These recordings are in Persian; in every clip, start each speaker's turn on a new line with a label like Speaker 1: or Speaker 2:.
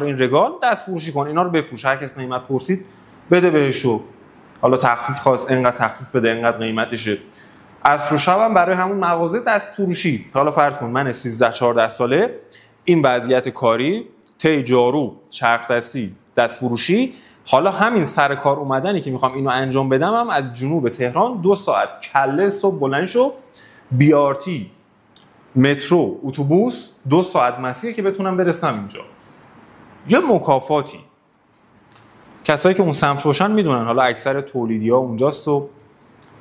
Speaker 1: این رگال دست فروشی کن، اینا رو بفروش، هر کس قیمت پرسید بده بهشو، حالا تخفیف خواست اینقدر تخفیف بده، اینقدر قیمتشه. عصر و شب هم برای همون مغازه دست فروشی. حالا فرض کن من 13-14 ساله این وضعیت کاری، تی جارو، چرخ دستی، دست فروشی، حالا همین سر کار اومدنی که میخوام اینو انجام بدم هم از جنوب تهران 2 ساعت کله صبح بلند شو، BRT، مترو، اتوبوس، 2 ساعت مسیر که بتونم برسم اینجا. یه مکافاتی. کسایی که اون سمت روشن میدونن، حالا اکثر تولیدی‌ها اونجاست و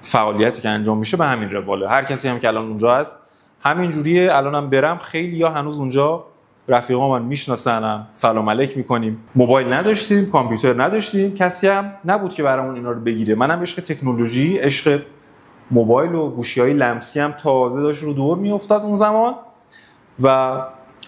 Speaker 1: فعالیتی که انجام میشه به همین رواله. هر کسی هم که الان اونجا هست همین جوریه. الانم برم خیلی‌ها هنوز اونجا رفیقا من میشناسنم، سلام علیک میکنیم. موبایل نداشتیم، کامپیوتر نداشتیم، کسی هم نبود که برامون اینا رو بگیره. منم عشق تکنولوژی، عشق موبایل و گوشی‌های لمسی هم تازه داشت رو دور میافتاد اون زمان و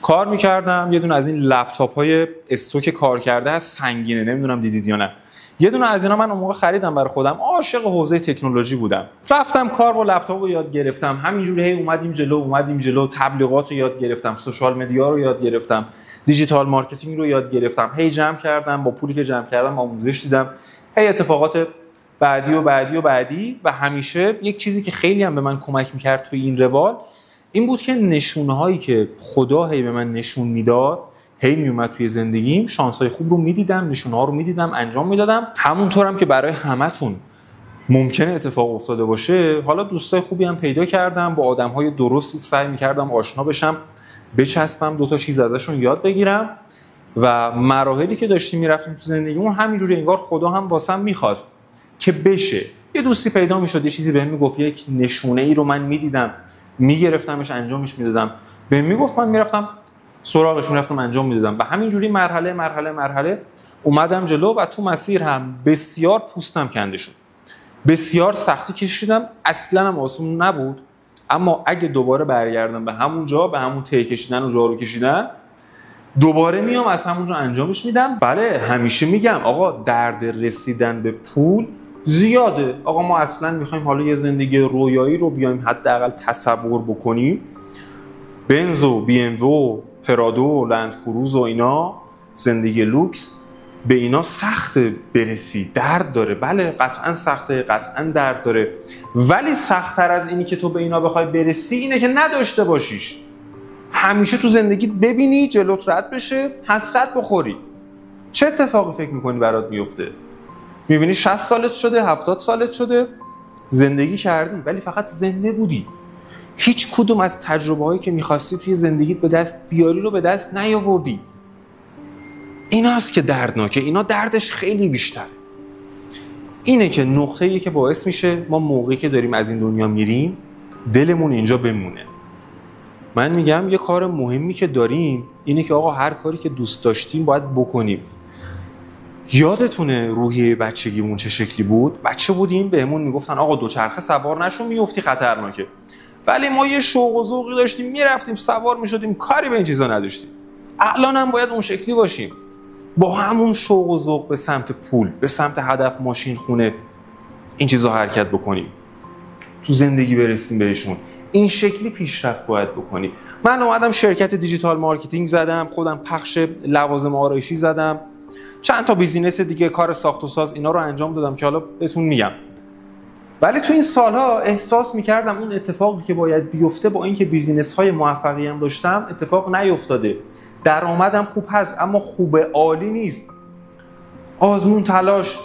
Speaker 1: کار میکردم. یه دونه از این لپتاپ‌های استوک کار کرده هست، سنگینه، نمیدونم دیدید یا نه. یه دونه از اینا من اون موقع خریدم برای خودم. عاشق حوزه تکنولوژی بودم. رفتم کار با لپتاپ رو یاد گرفتم. همینجوری هی اومدیم جلو، تبلیغات رو یاد گرفتم، سوشال مدیا رو یاد گرفتم، دیجیتال مارکتینگ رو یاد گرفتم. هی جمع کردم، با پولی که جمع کردم آموزش دیدم. هی اتفاقات بعدی و همیشه یک چیزی که خیلی هم به من کمک می‌کرد توی این روال این بود که نشونه‌هایی که خدا هی به من نشون میداد هی میومد توی زندگیم. شانس‌های خوب رو میدیدم، نشونه‌ها رو میدیدم، انجام میدادم. همونطورم که برای همتون ممکنه اتفاق افتاده باشه. حالا دوستای خوبی هم پیدا کردم، با آدم‌های درستی سعی می‌کردم آشنا بشم، بچسبم، 2 تا چیز ازشون یاد بگیرم و مراحلی که داشتیم میرفتیم تو زندگیمون همینجوری انگار خدا هم واسم می‌خواست که بشه. یه دوستی پیدا می‌شد، یه چیزی بهم میگفت، یک نشونه‌ای رو من می‌دیدم، میگرفتمش، انجامش میدادم. بهم میگفت، من میرفتم سراغش، میرفتم انجام میدادم و همینجوری مرحله اومدم جلو و تو مسیر هم بسیار پوستم کنده شد، بسیار سختی کشیدم. اصلا هم آسون نبود، اما اگه دوباره برگردم به همون جا، به همون ته کشیدن و جارو کشیدن، دوباره میام از همونجا انجامش میدم. بله، همیشه میگم آقا درد رسیدن به پول زیاده. آقا ما اصلا میخوایم حالا یه زندگی رویایی رو بیایم حداقل تصور بکنیم، بنز و BMW و پرادو و لند کروز و اینا، زندگی لوکس، به اینا سخته برسی، درد داره. بله قطعا سخته، قطعا درد داره، ولی سخت‌تر از اینی که تو به اینا بخوای برسی اینه که نداشته باشیش. همیشه تو زندگی ببینی جلوت رد بشه، حسرت بخوری. چه اتفاقی فکر میکنی برات میفته؟ میبینی 60 سالت شده، 70 سالت شده، زندگی کردی ولی فقط زنده بودی. هیچ کدوم از تجربه‌هایی که می‌خواستی توی زندگیت به دست بیاری رو به دست نیاوردی. ایناست که دردناکه. اینا دردش خیلی بیشتره. اینه که نقطه‌ایه که باعث میشه ما موقعی که داریم از این دنیا میریم دلمون اینجا بمونه. من میگم یه کار مهمی که داریم اینه که آقا هر کاری که دوست داشتیم باید بکنیم. یادتونه روحیه بچگیمون چه شکلی بود؟ بچه بودیم بهمون میگفتن آقا دوچرخه سوار نشو میافتی خطرناکه. ولی ما یه شوق و ذوقی داشتیم، میرفتیم سوار میشدیم، کاری به این چیزا نداشتیم. الان هم باید اون شکلی باشیم، با همون شوق و ذوق به سمت پول، به سمت هدف، ماشین، خونه، این چیزا حرکت بکنیم، تو زندگی برسیم بهشون. این شکلی پیشرفت باید بکنیم. من اومدم شرکت دیجیتال مارکتینگ زدم، خودم پخش لوازم آرایشی زدم، چند تا بیزینس دیگه، کار ساخت و ساز، اینا رو انجام دادم که حالا بهتون میگم. ولی تو این سالها احساس میکردم اون اتفاقی که باید بیفته، با اینکه بیزینس‌های موفقی هم داشتم، اتفاق نیفتاده. درآمدم خوب هست اما خوب عالی نیست. آزمون، تلاش،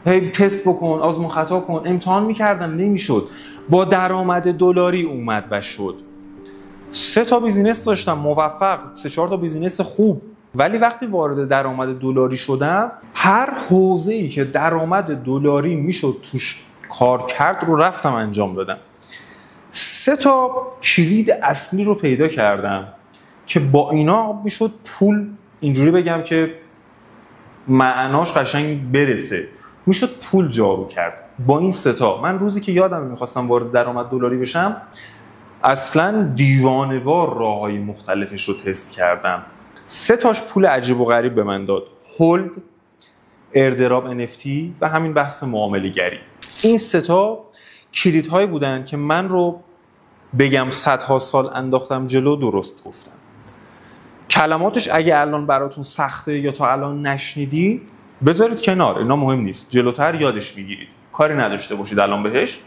Speaker 1: هی تست بکن، آزمون خطا کن، امتحان میکردم نمیشد. با درآمد دلاری اومد و شد. 3 تا بیزینس داشتم موفق، 3-4 تا بیزینس خوب. ولی وقتی وارد درآمد دلاری شدم، هر حوزه‌ای که درآمد دلاری میشد توش کار کرد رو رفتم انجام دادم. 3 تا کلید اصلی رو پیدا کردم که با اینا میشد پول، اینجوری بگم که معناش قشنگ برسه، میشد پول جارو کرد. با این 3 تا من روزی که یادم میخواستم وارد درآمد دلاری بشم، اصلا دیوانه‌وار راههای مختلفش رو تست کردم. 3 تاش پول عجیب و غریب به من داد: هولد، ایردراپ NFT و همین بحث معامله گری. این 3 تا کلیدهایی بودن که من رو بگم صدها سال انداختم جلو. درست گفتم. کلماتش اگه الان براتون سخته یا تا الان نشنیدی بذارید کنار، اینا مهم نیست، جلوتر یادش میگیرید، کاری نداشته باشید الان بهش.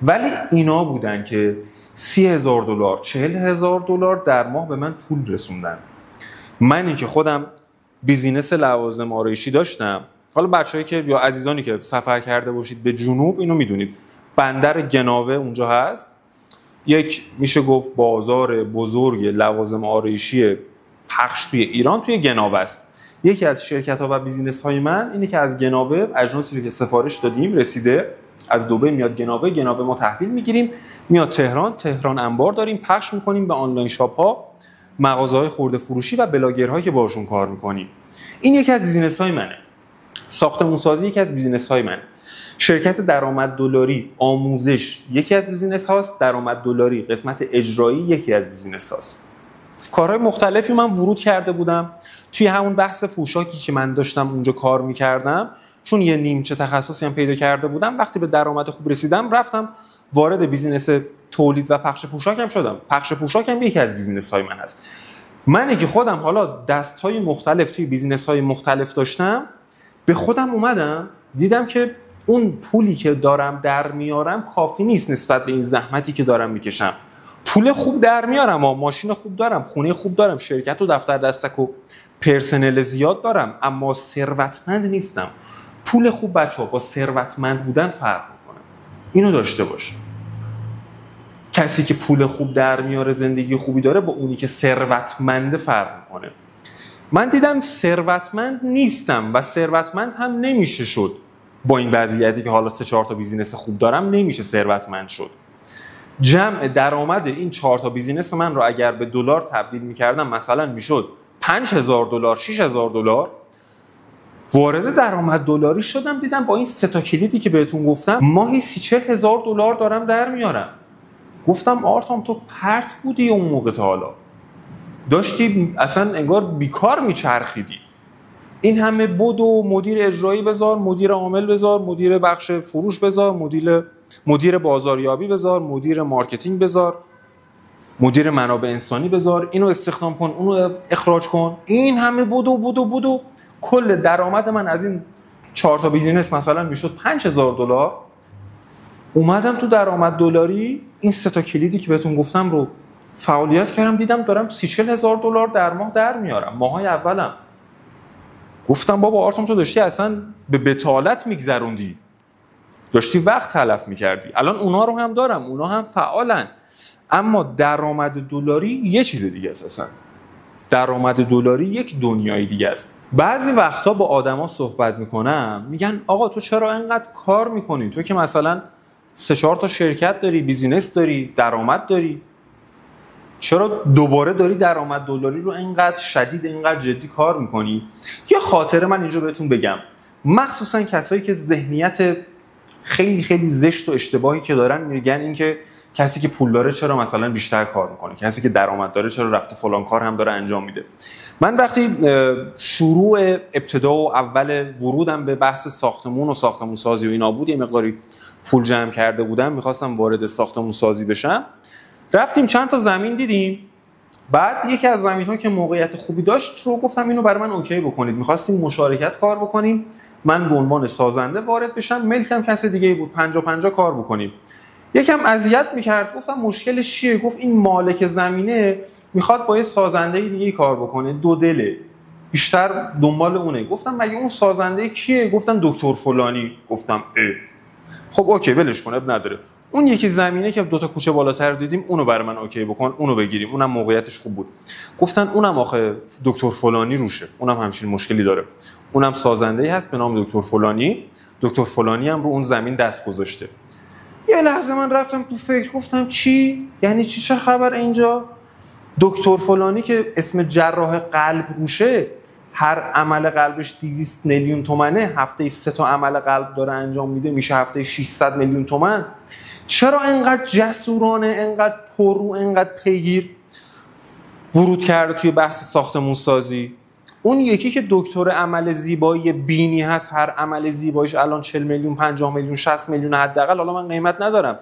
Speaker 1: ولی اینا بودن که $30,000 $40,000 در ماه به من پول رسوندن. منی که خودم بیزینس لوازم آرایشی داشتم، حالا بچه‌ای که یا عزیزانی که سفر کرده باشید به جنوب اینو میدونید، بندر گناوه اونجا هست، یک میشه گفت بازار بزرگ لوازم آرایشی پخش توی ایران توی گناوه است. یکی از شرکت‌ها و بیزینس‌های من اینه که از گناوه اژانسی رو که سفارش دادیم رسیده، از دبی میاد گناوه ما تحویل میگیریم، میاد تهران انبار داریم، پخش میکنیم به آنلاین شاپ‌ها، مغازه‌های خرده فروشی و بلاگرهایی که باشون کار میکنیم. این یکی از بیزینس‌های منه. ساختمان‌سازی یکی از بیزینس‌های منه. شرکت درآمد دلاری آموزش یکی از بیزینس هاست، درآمد دلاری قسمت اجرایی یکی از بیزینس هاست. کارهای مختلفی من ورود کرده بودم توی همون بحث پوشاکی که من داشتم اونجا کار میکردم، چون یه نیمچه تخصصی هم پیدا کرده بودم. وقتی به درآمد خوب رسیدم رفتم وارد بیزینس تولید و پخش پوشاکم شدم. پخش پوشاکم یکی از بیزینس های من هست. منی که خودم حالا دست های مختلف توی بیزینس های مختلف داشتم، به خودم اومدم دیدم که اون پولی که دارم در میارم کافی نیست نسبت به این زحمتی که دارم میکشم. پول خوب در میارم، ماشین خوب دارم، خونه خوب دارم، شرکت و دفتر دستک و پرسنل زیاد دارم، اما ثروتمند نیستم. پول خوب بچه‌ها با ثروتمند بودن فرق میکنه. اینو داشته باش. کسی که پول خوب در میاره، زندگی خوبی داره، با اونی که ثروتمند فرق میکنه. من دیدم ثروتمند نیستم و ثروتمند هم نمیشه شد. با این وضعیتی که حالا 3-4 تا بیزینس خوب دارم نمیشه ثروتمند شد. جمع درآمد این 4 تا بیزینس من رو اگر به دلار تبدیل می‌کردم مثلا میشد $5,000 $6,000. وارد درآمد دلاری شدم دیدم با این 3 تا کلیدی که بهتون گفتم ماهی $30,000 دارم در میارم. گفتم آرتام تو پرت بودی اون موقع، تا حالا داشتی اصلا انگار بیکار میچرخیدی. این همه بدو مدیر اجرایی بذار، مدیر عامل بذار، مدیر بخش فروش بذار، مدیر بازاریابی بذار، مدیر مارکتینگ بذار، مدیر منابع انسانی بذار، اینو استخدام کن، اونو اخراج کن. این همه بدو کل درآمد من از این 4 تا بیزینس مثلا میشد $5,000. اومدم تو درآمد دلاری این 3 تا کلیدی که بهتون گفتم رو فعالیت کردم، دیدم دارم $30,000 در ماه در میارم. ماهای اولم گفتم بابا آرتام تو داشتی اصلا به بتالت میگذروندی، داشتی وقت تلف میکردی. الان اونا رو هم دارم، اونا هم فعالن، اما درآمد دلاری یه چیز دیگه است. اصلا درآمد دلاری یک دنیای دیگه است. بعضی وقتا با آدما صحبت میکنم میگن آقا تو چرا اینقدر کار میکنی؟ تو که مثلا 3-4 تا شرکت داری، بیزینس داری، درآمد داری، چرا دوباره داری درآمد دلاری رو اینقدر شدید، اینقدر جدی کار میکنی؟ یه خاطره من اینجا بهتون بگم، مخصوصا کسایی که ذهنیت خیلی خیلی زشت و اشتباهی که دارن میگن این که کسی که پول داره چرا مثلا بیشتر کار میکنه، کسی که درآمد داره چرا رفته فلان کار هم داره انجام میده. من وقتی شروع ابتدا و اول ورودم به بحث ساختمون و ساختمون سازی و اینا بود، یه مقداری پول جمع کرده بودم، میخواستم وارد ساختمون سازی بشم، رفتیم چند تا زمین دیدیم. بعد یکی از زمین‌ها که موقعیت خوبی داشت رو گفتم اینو برای من اوکی بکنید. می‌خواستیم مشارکت کار بکنیم، من به عنوان سازنده وارد بشم، ملکم کس دیگه‌ای بود، 50-50 کار بکنیم. یکم اذیت می‌کرد. گفتم مشکلش چیه؟ گفت این مالک زمینه می‌خواد با یه سازنده دیگه‌ای کار بکنه، دو دله، بیشتر دنبال اونه. گفتم مگه اون سازنده کیه؟ گفتن دکتر فلانی. گفتم خب اوکی ولش کن، اب نداره. اون یکی زمینه که 2 تا کوچه بالاتر دیدیم اونو برای من اوکی بکن، اونو بگیریم، اونم موقعیتش خوب بود. گفتن اونم آخه دکتر فلانی روشه، اونم همچین مشکلی داره، اونم سازنده‌ای هست به نام دکتر فلانی، دکتر فلانی هم رو اون زمین دست گذاشته. یه لحظه من رفتم تو فکر، گفتم چی؟ یعنی چی؟ چه خبر اینجا؟ دکتر فلانی که اسم جراح قلب روشه، هر عمل قلبش 200 میلیون تومنه، هفته 3 تا عمل قلب داره انجام میده، میشه هفته 600 میلیون تومن. چرا اینقدر جسورانه، اینقدر پررو، اینقدر پیگیر ورود کرده توی بحث ساختمون سازی؟ اون یکی که دکتر عمل زیبایی بینی هست، هر عمل زیباییش الان 40 میلیون، 50 میلیون، 60 میلیون حداقل، حالا من قیمت ندارم،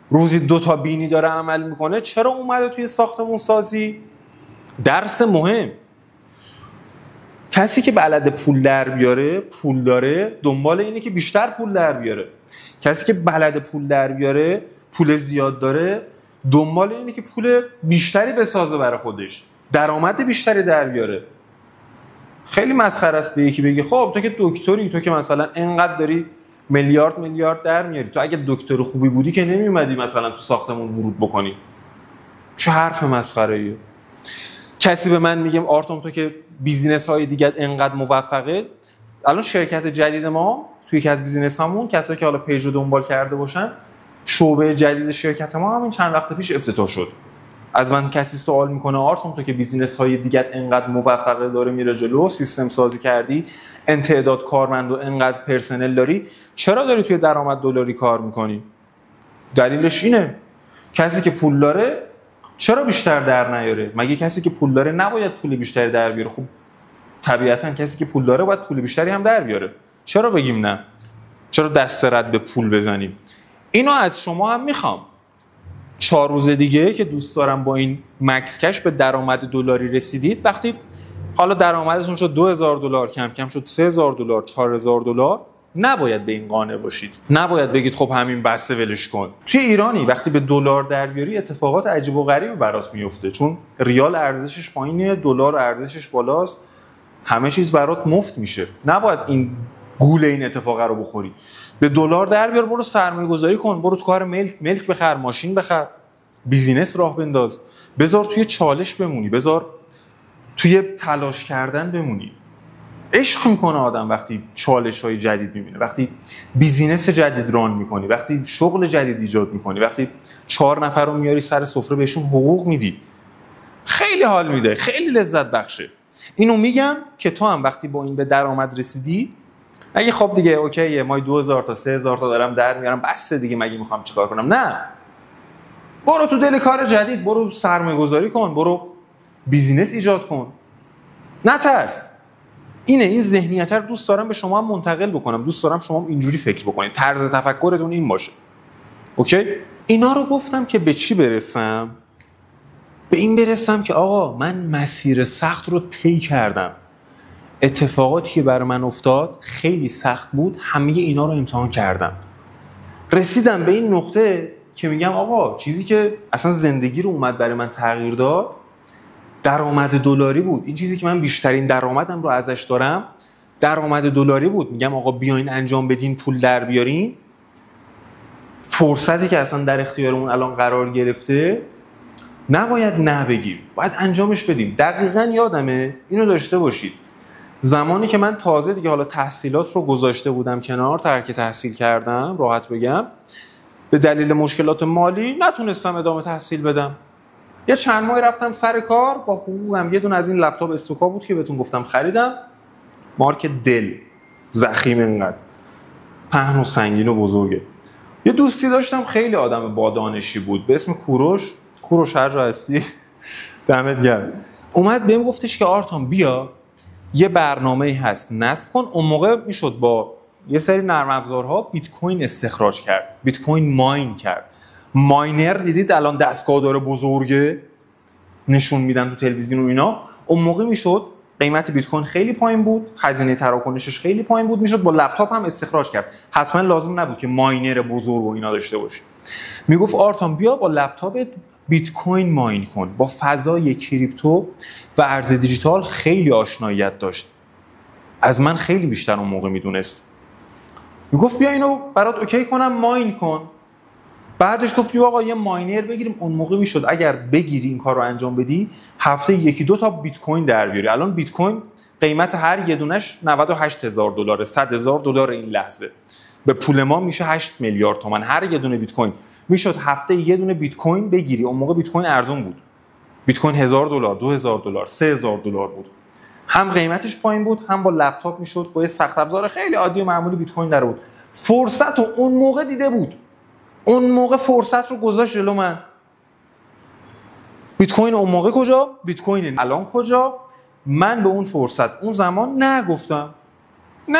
Speaker 1: روزی 2 تا بینی داره عمل میکنه، چرا اومده توی ساختمون سازی؟ درس مهم. کسی که بلد پول در بیاره، پول داره، دنبال اینه که بیشتر پول در بیاره. کسی که بلد پول در بیاره، پول زیاد داره، دنبال اینه که پول بیشتری بسازه برای خودش، درآمد بیشتری در بیاره. خیلی مسخره است به یکی بگی خب تو که دکتری، تو که مثلا اینقدر داری میلیارد در میاری، تو اگه دکتر خوبی بودی که نمیومدی مثلا تو ساختمون ورود بکنی. چه حرف مسخره ایه. کسی به من میگم آرتام تو که بیزینس های دیگه اینقدر موفقه، الان شرکت جدید ما توی یکی از بیزینس هامون، کسایی که حالا پیج رو دنبال کرده باشن، شعبه جدید شرکت ما همین چند وقت پیش افتتاح شد. از من کسی سوال میکنه آرتام تو که بیزینس های دیگه اینقدر موفقه داره میره جلو، سیستم سازی کردی، تعداد کارمند و اینقدر پرسنل داری، چرا داری توی درآمد دلاری کار میکنی؟ دلیلش اینه کسی که پول داره چرا بیشتر در نیاره؟ مگه کسی که پول داره نباید پول بیشتری در بیاره؟ خب طبیعتا کسی که پول داره باید پول بیشتری هم در بیاره. چرا بگیم نه؟ چرا دست رد به پول بزنیم؟ اینو از شما هم میخوام. 4 روز دیگه که دوست دارم با این مکس کش به درآمد دلاری رسیدید، وقتی حالا درآمدتون شد $2000، کم کم شد $3000، $4000، نباید به این قانع باشید. نباید بگید خب همین بسته ولش کن. توی ایرانی وقتی به دلار در بیاری اتفاقات عجیب و غریبی برات میفته، چون ریال ارزشش پایینه، دلار ارزشش بالاست، همه چیز برات مفت میشه. نباید این گوله این اتفاقه رو بخوری. به دلار در بیار، برو سرمایه گذاری کن، برو تو کار ملک بخر، ماشین بخر، بیزینس راه بنداز، بذار توی چالش بمونی، بذار توی تلاش کردن بمونی. عشق میکنه آدم وقتی چالش‌های جدید میبینه، وقتی بیزینس جدید ران میکنی، وقتی شغل جدید ایجاد میکنی، وقتی 4 نفر رو میاری سر سفره بهشون حقوق میدی. خیلی حال میده، خیلی لذت بخشه. اینو میگم که تو هم وقتی با این به درآمد رسیدی، اگه خب دیگه اوکیه، ما 2000 تا 3000 تا دارم در میارم، بس دیگه مگه میخوام چیکار کنم؟ نه، برو تو دل کار جدید، برو سرمایه گذاری کن، برو بیزینس ایجاد کن، نترس. این ذهنیت رو دوست دارم به شما هم منتقل بکنم. دوست دارم شما هم اینجوری فکر بکنید، طرز تفکرتون این باشه. اوکی؟ اینا رو گفتم که به چی برسم؟ به این برسم که آقا من مسیر سخت رو طی کردم. اتفاقاتی که برای من افتاد خیلی سخت بود، همه اینا رو امتحان کردم. رسیدم به این نقطه که میگم آقا چیزی که اصلا زندگی رو اومد برای من تغییر داد، درآمد دلاری بود. این چیزی که من بیشترین درآمدم رو ازش دارم، درآمد دلاری بود. میگم آقا بیاین انجام بدین، پول در بیارین. فرصتی که اصلا در اختیارمون الان قرار گرفته، نباید نه بگیم، باید انجامش بدیم. دقیقاً یادمه اینو داشته باشید، زمانی که من تازه دیگه حالا تحصیلات رو گذاشته بودم کنار، ترک تحصیل کردم، راحت بگم، به دلیل مشکلات مالی نتونستم ادامه تحصیل بدم. یه چند ماه رفتم سر کار با حقوقم. یه دونه از این لپتاپ استوکا بود که بهتون گفتم خریدم، مارک دل، ضخیم اینقدر، پهن و سنگین و بزرگه. یه دوستی داشتم خیلی آدم با دانشی بود به اسم کوروش هر جا هستی دمت گرم. اومد بهم گفتش که آرتام بیا یه برنامه‌ای هست نصب کن. اون موقع میشد با یه سری نرم افزارها بیت کوین استخراج کرد، بیت کوین ماین کرد. ماینر دیدید الان دستگاه داره بزرگه، نشون میدن تو تلویزیون و اینا. اون موقع میشد قیمت بیت کوین خیلی پایین بود، هزینه تراکنشش خیلی پایین بود، میشد با لپتاپ هم استخراج کرد. حتما لازم نبود که ماینر بزرگ و اینا داشته باشی. میگفت آرتام بیا با لپتاپت بیت کوین ماین کن. با فضای کریپتو و ارز دیجیتال خیلی آشناییت داشت، از من خیلی بیشتر اون موقع میدونست. میگفت بیا اینو برات اوکی کنم، ماین کن. بعدش گفت بیا آقا یه ماینر بگیریم. اون موقع میشد اگر بگیری این کار رو انجام بدی هفته 1-2 تا بیت کوین در بیاری. الان بیت کوین قیمت هر یه دونش $98,000، $100,000 این لحظه. به پول ما میشه 8 میلیارد تومان هر یه دونه بیت کوین. میشد هفته یه دونه بیت کوین بگیری. اون موقع بیت کوین ارزون بود. بیت کوین $1,000، $2,000، $3,000 بود. هم قیمتش پایین بود، هم با لپتاپ میشد با یه سخت افزار خیلی عادی و معمولی بیت کوین در بود. فرصت رو اون موقع دیده بود. اون موقع فرصت رو گذاشت جلو من. بیت کوین اون موقع کجا؟ بیت کوین الان کجا؟ من به اون فرصت اون زمان نگفتم. نه